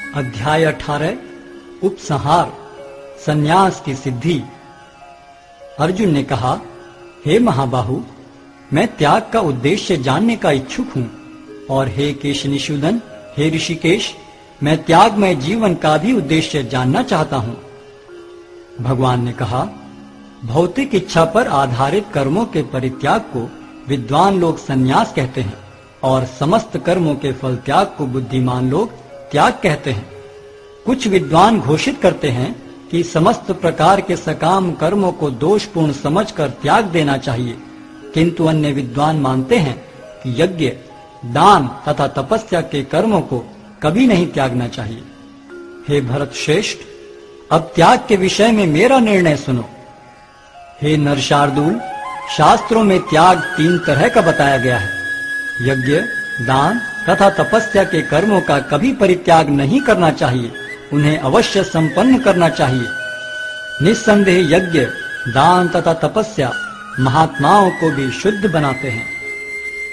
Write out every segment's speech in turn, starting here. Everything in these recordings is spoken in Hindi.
अध्याय 18 उपसंहार संन्यास की सिद्धि। अर्जुन ने कहा, हे महाबाहु, मैं त्याग का उद्देश्य जानने का इच्छुक हूँ। और हे केशनिषूदन, हे ऋषिकेश, मैं त्यागमय जीवन का भी उद्देश्य जानना चाहता हूँ। भगवान ने कहा, भौतिक इच्छा पर आधारित कर्मों के परित्याग को विद्वान लोग संन्यास कहते हैं और समस्त कर्मों के फल त्याग को बुद्धिमान लोग त्याग कहते हैं। कुछ विद्वान घोषित करते हैं कि समस्त प्रकार के सकाम कर्मों को दोषपूर्ण समझकर त्याग देना चाहिए, किंतु अन्य विद्वान मानते हैं कि यज्ञ, दान तथा तपस्या के कर्मों को कभी नहीं त्यागना चाहिए। हे भरत श्रेष्ठ, अब त्याग के विषय में मेरा निर्णय सुनो। हे नरशार्दूल, शास्त्रों में त्याग 3 तरह का बताया गया है। यज्ञ, दान तथा तपस्या के कर्मों का कभी परित्याग नहीं करना चाहिए, उन्हें अवश्य संपन्न करना चाहिए। निस्संदेह यज्ञ, दान तथा तपस्या महात्माओं को भी शुद्ध बनाते हैं।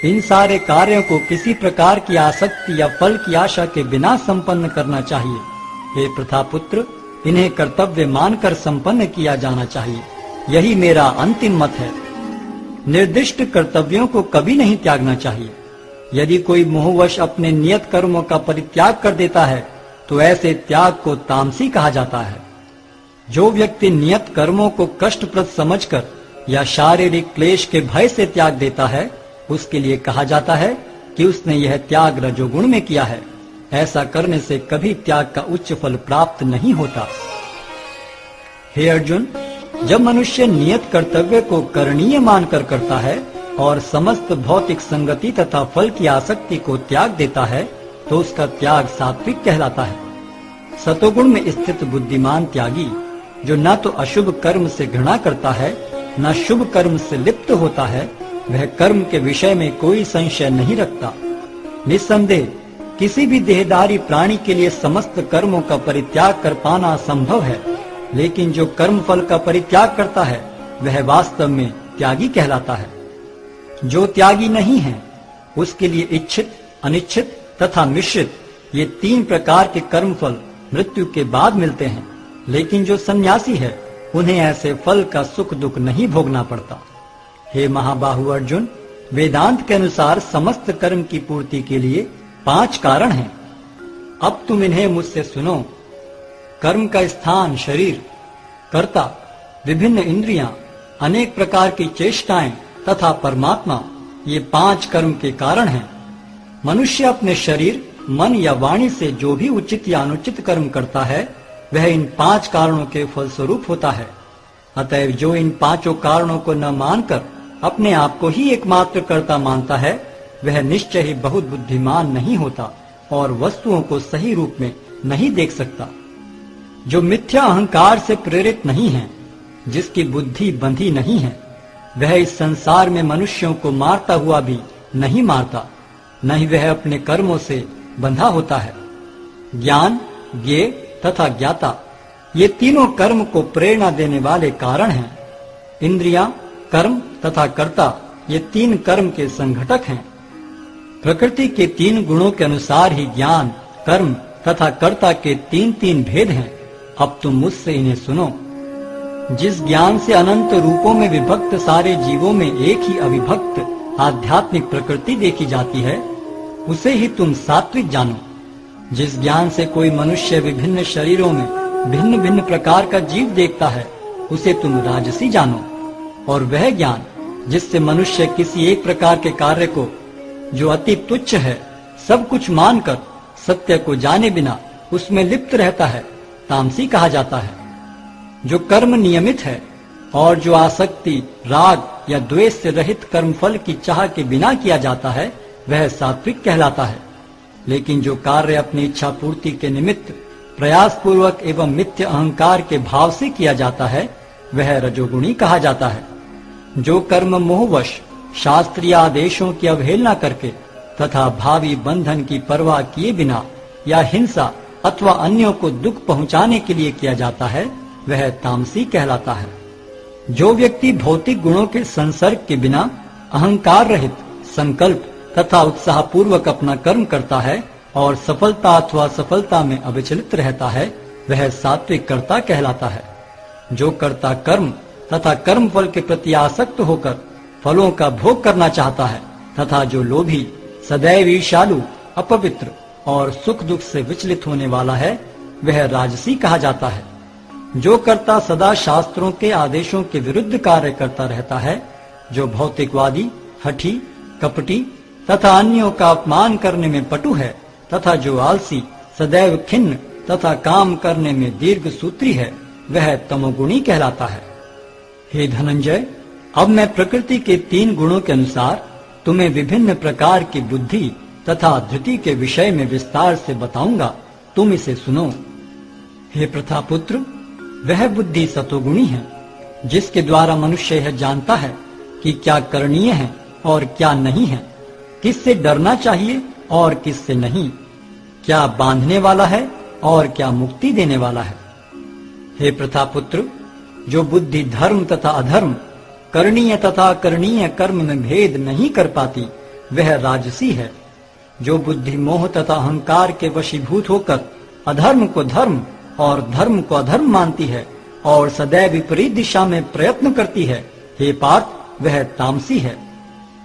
इन सारे कार्यों को किसी प्रकार की आसक्ति या फल की आशा के बिना संपन्न करना चाहिए। हे प्रथापुत्र, इन्हें कर्तव्य मानकर संपन्न किया जाना चाहिए। यही मेरा अंतिम मत है। निर्दिष्ट कर्तव्यों को कभी नहीं त्यागना चाहिए। यदि कोई मोहवश अपने नियत कर्मों का परित्याग कर देता है तो ऐसे त्याग को तामसी कहा जाता है। जो व्यक्ति नियत कर्मों को कष्टप्रद समझकर या शारीरिक क्लेश के भय से त्याग देता है, उसके लिए कहा जाता है कि उसने यह त्याग रजोगुण में किया है। ऐसा करने से कभी त्याग का उच्च फल प्राप्त नहीं होता। हे अर्जुन, जब मनुष्य नियत कर्तव्य को करणीय मानकर करता है और समस्त भौतिक संगति तथा फल की आसक्ति को त्याग देता है तो उसका त्याग सात्विक कहलाता है। सतोगुण में स्थित बुद्धिमान त्यागी, जो न तो अशुभ कर्म से घृणा करता है न शुभ कर्म से लिप्त होता है, वह कर्म के विषय में कोई संशय नहीं रखता। निस्संदेह किसी भी देहधारी प्राणी के लिए समस्त कर्मों का परित्याग कर पाना संभव है, लेकिन जो कर्म फल का परित्याग करता है वह वास्तव में त्यागी कहलाता है। जो त्यागी नहीं है उसके लिए इच्छित, अनिच्छित तथा मिश्रित ये 3 प्रकार के कर्म फल मृत्यु के बाद मिलते हैं, लेकिन जो सन्यासी है उन्हें ऐसे फल का सुख दुख नहीं भोगना पड़ता। हे महाबाहु अर्जुन, वेदांत के अनुसार समस्त कर्म की पूर्ति के लिए 5 कारण हैं। अब तुम इन्हें मुझसे सुनो। कर्म का स्थान शरीर, कर्ता, विभिन्न इंद्रियां, अनेक प्रकार की चेष्टाएं तथा परमात्मा, ये 5 कर्म के कारण हैं। मनुष्य अपने शरीर, मन या वाणी से जो भी उचित या अनुचित कर्म करता है वह इन 5 कारणों के फलस्वरूप होता है। अतएव जो इन 5 कारणों को न मानकर अपने आप को ही एकमात्र कर्ता मानता है वह निश्चय ही बहुत बुद्धिमान नहीं होता और वस्तुओं को सही रूप में नहीं देख सकता। जो मिथ्या अहंकार से प्रेरित नहीं है, जिसकी बुद्धि बंधी नहीं है, वह इस संसार में मनुष्यों को मारता हुआ भी नहीं मारता, न ही वह अपने कर्मों से बंधा होता है। ज्ञान, ज्ञेय तथा ज्ञाता, ये तीनों कर्म को प्रेरणा देने वाले कारण हैं। इंद्रियां, कर्म तथा कर्ता, ये 3 कर्म के संघटक हैं। प्रकृति के 3 गुणों के अनुसार ही ज्ञान, कर्म तथा कर्ता के 3 भेद हैं। अब तुम मुझसे इन्हें सुनो। जिस ज्ञान से अनंत रूपों में विभक्त सारे जीवों में एक ही अविभक्त आध्यात्मिक प्रकृति देखी जाती है, उसे ही तुम सात्विक जानो। जिस ज्ञान से कोई मनुष्य विभिन्न शरीरों में भिन्न भिन्न प्रकार का जीव देखता है, उसे तुम राजसी जानो। और वह ज्ञान जिससे मनुष्य किसी एक प्रकार के कार्य को, जो अति तुच्छ है, सब कुछ मानकर सत्य को जाने बिना उसमें लिप्त रहता है, तामसी कहा जाता है। जो कर्म नियमित है और जो आसक्ति, राग या द्वेष से रहित कर्मफल की चाह के बिना किया जाता है वह सात्विक कहलाता है। लेकिन जो कार्य अपनी इच्छा पूर्ति के निमित्त प्रयास पूर्वक एवं मिथ्या अहंकार के भाव से किया जाता है वह रजोगुणी कहा जाता है। जो कर्म मोहवश शास्त्रीय आदेशों की अवहेलना करके तथा भावी बंधन की परवाह किए बिना या हिंसा अथवा अन्यों को दुख पहुंचाने के लिए किया जाता है वह तामसी कहलाता है। जो व्यक्ति भौतिक गुणों के संसर्ग के बिना अहंकार रहित संकल्प तथा उत्साह पूर्वक अपना कर्म करता है और सफलता अथवा असफलता में अविचलित रहता है, वह सात्विक कर्ता कहलाता है। जो कर्ता कर्म तथा कर्म फल के प्रति आसक्त होकर फलों का भोग करना चाहता है तथा जो लोभी, सदैव ईर्ष्यालु, अपवित्र और सुख दुख से विचलित होने वाला है, वह राजसी कहा जाता है। जो कर्ता सदा शास्त्रों के आदेशों के विरुद्ध कार्य करता रहता है, जो भौतिकवादी, हठी, कपटी तथा अन्यों का अपमान करने में पटु है तथा जो आलसी, सदैव खिन्न तथा काम करने में दीर्घ सूत्री है, वह तमोगुणी कहलाता है। हे धनंजय, अब मैं प्रकृति के 3 गुणों के अनुसार तुम्हें विभिन्न प्रकार की बुद्धि तथा धृति के विषय में विस्तार से बताऊंगा, तुम इसे सुनो। हे प्रथापुत्र, वह बुद्धि सतोगुणी है, जिसके द्वारा मनुष्य यह जानता है कि क्या करणीय है और क्या नहीं है, किससे डरना चाहिए और किससे नहीं, क्या बांधने वाला है और क्या मुक्ति देने वाला है। हे प्रथापुत्र, जो बुद्धि धर्म तथा अधर्म, करणीय तथा अकरणीय कर्म में भेद नहीं कर पाती, वह राजसी है। जो बुद्धि मोह तथा अहंकार के वशीभूत होकर अधर्म को धर्म और धर्म को अधर्म मानती है और सदैव विपरीत दिशा में प्रयत्न करती है, हे पार्थ, वह तामसी है।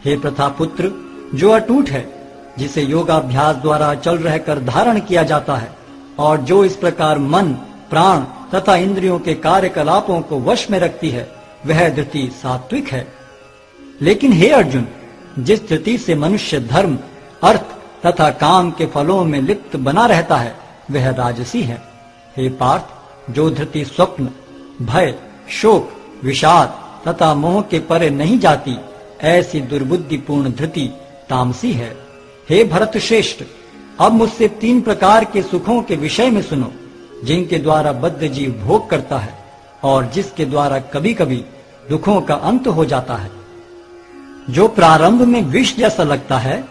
हे प्रथापुत्र, जो अटूट है, जिसे योगाभ्यास द्वारा चल रहकर धारण किया जाता है और जो इस प्रकार मन, प्राण तथा इंद्रियों के कार्यकलापों को वश में रखती है, वह धृति सात्विक है। लेकिन हे अर्जुन, जिस धृति से मनुष्य धर्म, अर्थ तथा काम के फलों में लिप्त बना रहता है, वह राजसी है। हे पार्थ, जो धृति स्वप्न, भय, शोक, विषाद तथा मोह के परे नहीं जाती, ऐसी दुर्बुद्धिपूर्ण धृति तामसी है। हे भरत श्रेष्ठ, अब मुझसे 3 प्रकार के सुखों के विषय में सुनो, जिनके द्वारा बद्ध जीव भोग करता है और जिसके द्वारा कभी कभी दुखों का अंत हो जाता है। जो प्रारंभ में विष जैसा लगता है,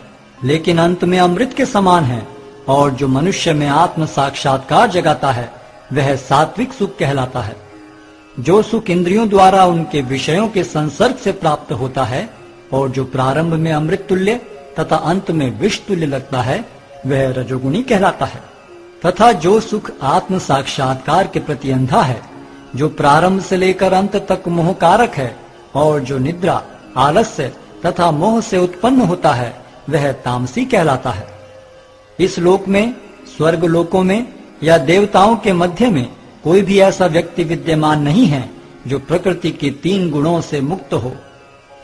लेकिन अंत में अमृत के समान है, और जो मनुष्य में आत्म साक्षात्कार जगाता है, वह सात्विक सुख कहलाता है। जो सुख इंद्रियों द्वारा उनके विषयों के संसर्ग से प्राप्त होता है और जो प्रारंभ में अमृत तुल्य तथा अंत में विष तुल्य लगता है, वह रजोगुणी कहलाता है। तथा जो सुख आत्म साक्षात्कार के प्रति अंधा है, जो प्रारंभ से लेकर अंत तक मोहकारक है और जो निद्रा, आलस्य तथा मोह से उत्पन्न होता है, वह तामसी कहलाता है। इस लोक में, स्वर्ग लोकों में या देवताओं के मध्य में कोई भी ऐसा व्यक्ति विद्यमान नहीं है जो प्रकृति के 3 गुणों से मुक्त हो।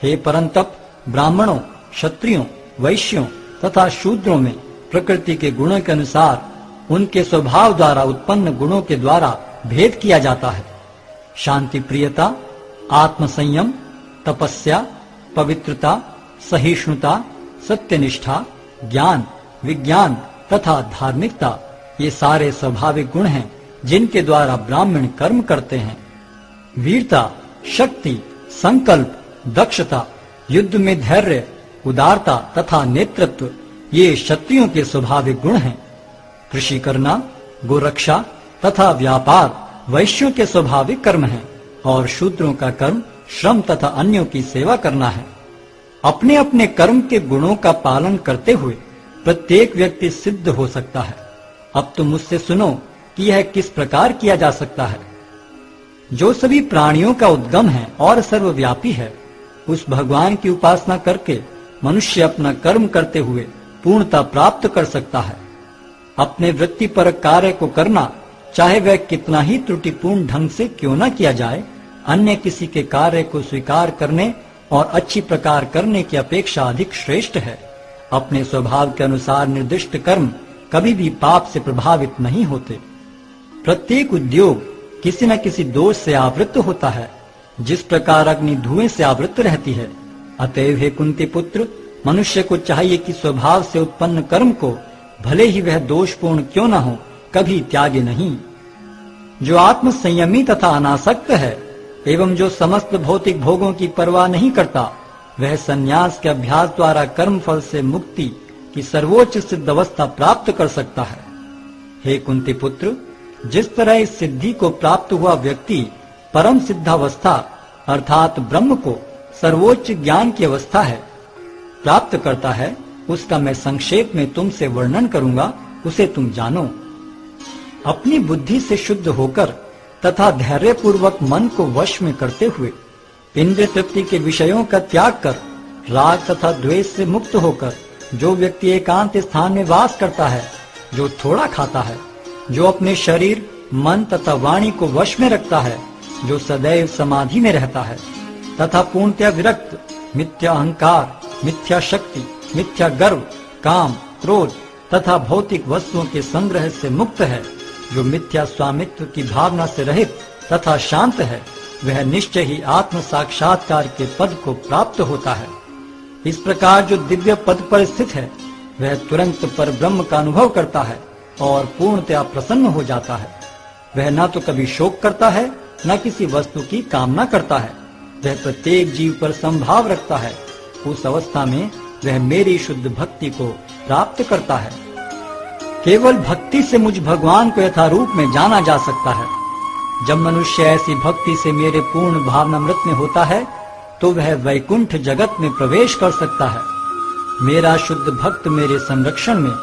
हे परंतप, ब्राह्मणों, क्षत्रियों, वैश्यों तथा शूद्रों में प्रकृति के गुणों के अनुसार उनके स्वभाव द्वारा उत्पन्न गुणों के द्वारा भेद किया जाता है। शांति प्रियता, आत्मसंयम, तपस्या, पवित्रता, सहिष्णुता, सत्यनिष्ठा, ज्ञान, विज्ञान तथा धार्मिकता, ये सारे स्वाभाविक गुण हैं जिनके द्वारा ब्राह्मण कर्म करते हैं। वीरता, शक्ति, संकल्प, दक्षता, युद्ध में धैर्य, उदारता तथा नेतृत्व, ये क्षत्रियों के स्वाभाविक गुण हैं। कृषि करना, गोरक्षा तथा व्यापार वैश्यों के स्वाभाविक कर्म हैं और शूद्रों का कर्म श्रम तथा अन्यों की सेवा करना है। अपने अपने कर्म के गुणों का पालन करते हुए प्रत्येक व्यक्ति सिद्ध हो सकता है। अब तुम मुझसे सुनो कि यह किस प्रकार किया जा सकता है। जो सभी प्राणियों का उद्गम है और सर्वव्यापी है, उस भगवान की उपासना करके मनुष्य अपना कर्म करते हुए पूर्णता प्राप्त कर सकता है। अपने वृत्तिपरक कार्य को करना, चाहे वह कितना ही त्रुटिपूर्ण ढंग से क्यों न किया जाए, अन्य किसी के कार्य को स्वीकार करने और अच्छी प्रकार करने की अपेक्षा अधिक श्रेष्ठ है। अपने स्वभाव के अनुसार निर्दिष्ट कर्म कभी भी पाप से प्रभावित नहीं होते। प्रत्येक उद्योग किसी न किसी दोष से आवृत होता है, जिस प्रकार अग्नि धुएं से आवृत रहती है। अतएव हे कुंती पुत्र, मनुष्य को चाहिए कि स्वभाव से उत्पन्न कर्म को, भले ही वह दोषपूर्ण क्यों न हो, कभी त्यागे नहीं। जो आत्म संयमी तथा अनासक्त है एवं जो समस्त भौतिक भोगों की परवाह नहीं करता, वह संन्यास के अभ्यास द्वारा कर्म फल से मुक्ति की सर्वोच्च सिद्ध अवस्था प्राप्त कर सकता है। हे कुंती पुत्र, जिस तरह इस सिद्धि को प्राप्त हुआ व्यक्ति परम सिद्धावस्था अर्थात ब्रह्म को सर्वोच्च ज्ञान की अवस्था है प्राप्त करता है, उसका मैं संक्षेप में तुमसे वर्णन करूंगा, उसे तुम जानो। अपनी बुद्धि से शुद्ध होकर तथा धैर्य पूर्वक मन को वश में करते हुए इंद्रिय तृप्ति के विषयों का त्याग कर राग तथा द्वेष से मुक्त होकर जो व्यक्ति एकांत स्थान में वास करता है, जो थोड़ा खाता है, जो अपने शरीर मन तथा वाणी को वश में रखता है, जो सदैव समाधि में रहता है तथा पूर्णतया विरक्त, मिथ्या अहंकार, मिथ्या शक्ति, मिथ्या गर्व, काम, क्रोध तथा भौतिक वस्तुओं के संग्रह से मुक्त है, जो मिथ्या स्वामित्व की भावना से रहित तथा शांत है, वह निश्चय ही आत्म साक्षात्कार के पद को प्राप्त होता है। इस प्रकार जो दिव्य पद पर स्थित है, वह तुरंत पर ब्रह्म का अनुभव करता है और पूर्णतया प्रसन्न हो जाता है। वह न तो कभी शोक करता है, न किसी वस्तु की कामना करता है। वह प्रत्येक जीव पर संभाव रखता है। उस अवस्था में वह मेरी शुद्ध भक्ति को प्राप्त करता है। केवल भक्ति से मुझ भगवान को यथारूप में जाना जा सकता है। जब मनुष्य ऐसी भक्ति से मेरे पूर्ण भावनामृत में होता है, तो वह वैकुंठ जगत में प्रवेश कर सकता है। मेरा शुद्ध भक्त मेरे संरक्षण में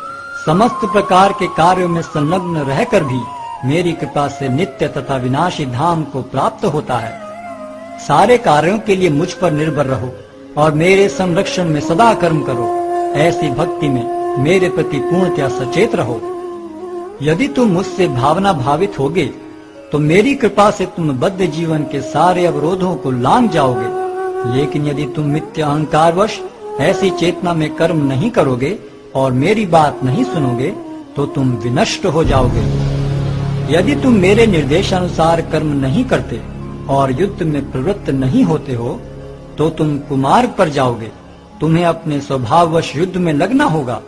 समस्त प्रकार के कार्यों में संलग्न रहकर भी मेरी कृपा से नित्य तथा विनाशी धाम को प्राप्त होता है। सारे कार्यों के लिए मुझ पर निर्भर रहो और मेरे संरक्षण में सदा कर्म करो। ऐसी भक्ति में मेरे प्रति पूर्णतया सचेत रहो। यदि तुम मुझसे भावना भावित होगे, तो मेरी कृपा से तुम बद्ध जीवन के सारे अवरोधों को लांघ जाओगे। लेकिन यदि तुम मिथ्या अहंकारवश ऐसी चेतना में कर्म नहीं करोगे और मेरी बात नहीं सुनोगे, तो तुम विनष्ट हो जाओगे। यदि तुम मेरे निर्देशानुसार कर्म नहीं करते और युद्ध में प्रवृत्त नहीं होते हो, तो तुम कुमार्ग पर जाओगे। तुम्हें अपने स्वभाववश युद्ध में लगना होगा।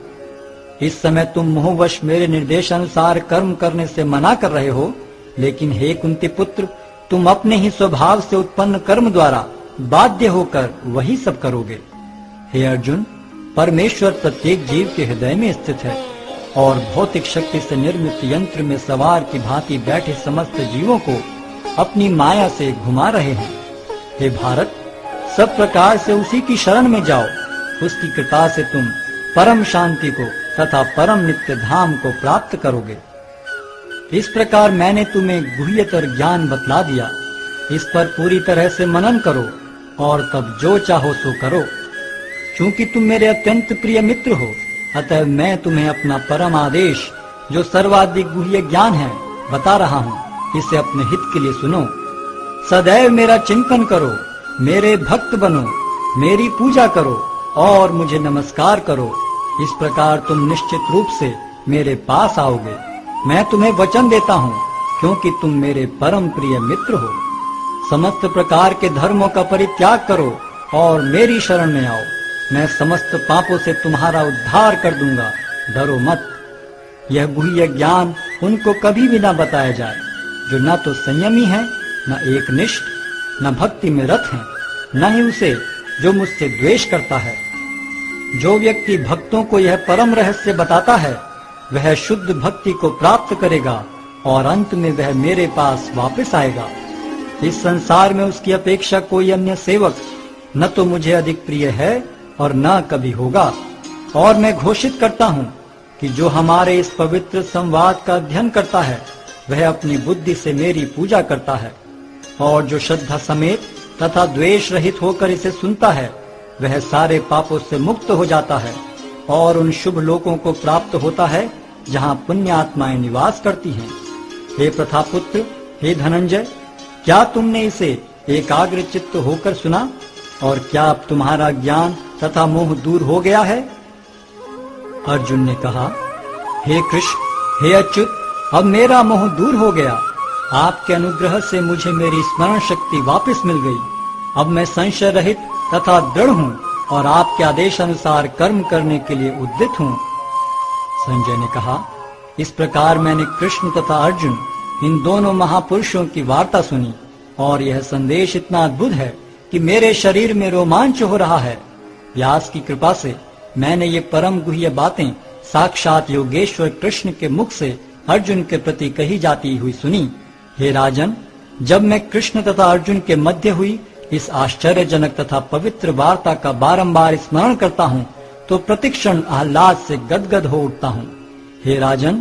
इस समय तुम मोहवश मेरे निर्देशानुसार कर्म करने से मना कर रहे हो, लेकिन हे कुंती पुत्र, तुम अपने ही स्वभाव से उत्पन्न कर्म द्वारा बाध्य होकर वही सब करोगे। हे अर्जुन, परमेश्वर प्रत्येक जीव के हृदय में स्थित है और भौतिक शक्ति से निर्मित यंत्र में सवार की भांति बैठे समस्त जीवों को अपनी माया से घुमा रहे हैं। हे भारत, सब प्रकार से उसी की शरण में जाओ। उसकी कृपा से तुम परम शांति को तथा परम नित्य धाम को प्राप्त करोगे। इस प्रकार मैंने तुम्हें गुह्यतर ज्ञान बतला दिया। इस पर पूरी तरह से मनन करो और तब जो चाहो सो करो। चूंकि तुम मेरे अत्यंत प्रिय मित्र हो, अतः मैं तुम्हें अपना परम आदेश, जो सर्वाधिक गुह्य ज्ञान है, बता रहा हूँ। इसे अपने हित के लिए सुनो। सदैव मेरा चिंतन करो, मेरे भक्त बनो, मेरी पूजा करो और मुझे नमस्कार करो। इस प्रकार तुम निश्चित रूप से मेरे पास आओगे। मैं तुम्हें वचन देता हूँ, क्योंकि तुम मेरे परम प्रिय मित्र हो। समस्त प्रकार के धर्मों का परित्याग करो और मेरी शरण में आओ। मैं समस्त पापों से तुम्हारा उद्धार कर दूंगा। डरो मत। यह गुह्य ज्ञान उनको कभी भी न बताया जाए जो न तो संयमी है, न एकनिष्ठ, न भक्ति में रत है, न ही उसे जो मुझसे द्वेष करता है। जो व्यक्ति भक्तों को यह परम रहस्य बताता है, वह शुद्ध भक्ति को प्राप्त करेगा और अंत में वह मेरे पास वापस आएगा। इस संसार में उसकी अपेक्षा कोई अन्य सेवक न तो मुझे अधिक प्रिय है और न कभी होगा। और मैं घोषित करता हूँ कि जो हमारे इस पवित्र संवाद का अध्ययन करता है, वह अपनी बुद्धि से मेरी पूजा करता है, और जो श्रद्धा समेत तथा द्वेष रहित होकर इसे सुनता है, वह सारे पापों से मुक्त हो जाता है और उन शुभ लोकों को प्राप्त होता है जहाँ पुण्य आत्माएं निवास करती हैं। हे प्रथापुत्र, हे धनंजय, क्या तुमने इसे एकाग्र चित्त होकर सुना? और क्या अब तुम्हारा ज्ञान तथा मोह दूर हो गया है? अर्जुन ने कहा, हे कृष्ण, हे अच्युत, अब मेरा मोह दूर हो गया। आपके अनुग्रह से मुझे मेरी स्मरण शक्ति वापस मिल गई। अब मैं संशय रहित तथा दृढ़ हूँ और आपके आदेश अनुसार कर्म करने के लिए उद्यत हूँ। संजय ने कहा, इस प्रकार मैंने कृष्ण तथा अर्जुन इन दोनों महापुरुषों की वार्ता सुनी और यह संदेश इतना अद्भुत है कि मेरे शरीर में रोमांच हो रहा है। व्यास की कृपा से मैंने ये परम गुह्य बातें साक्षात योगेश्वर कृष्ण के मुख से अर्जुन के प्रति कही जाती हुई सुनी। हे राजन, जब मैं कृष्ण तथा अर्जुन के मध्य हुई इस आश्चर्यजनक तथा पवित्र वार्ता का बारंबार स्मरण करता हूँ, तो प्रतिक्षण आह्लाद से गदगद हो उठता हूँ। हे राजन,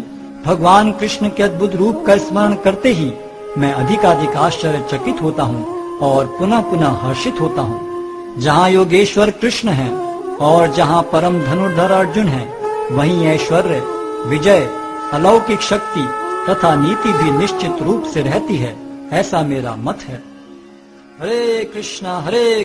भगवान कृष्ण के अद्भुत रूप का स्मरण करते ही मैं अधिकाधिक आश्चर्यचकित होता हूँ और पुनः पुनः हर्षित होता हूँ। जहाँ योगेश्वर कृष्ण है और जहाँ परम धनुर्धर अर्जुन है, वहीं ऐश्वर्य, विजय, अलौकिक शक्ति तथा नीति भी निश्चित रूप से रहती है, ऐसा मेरा मत है। हरे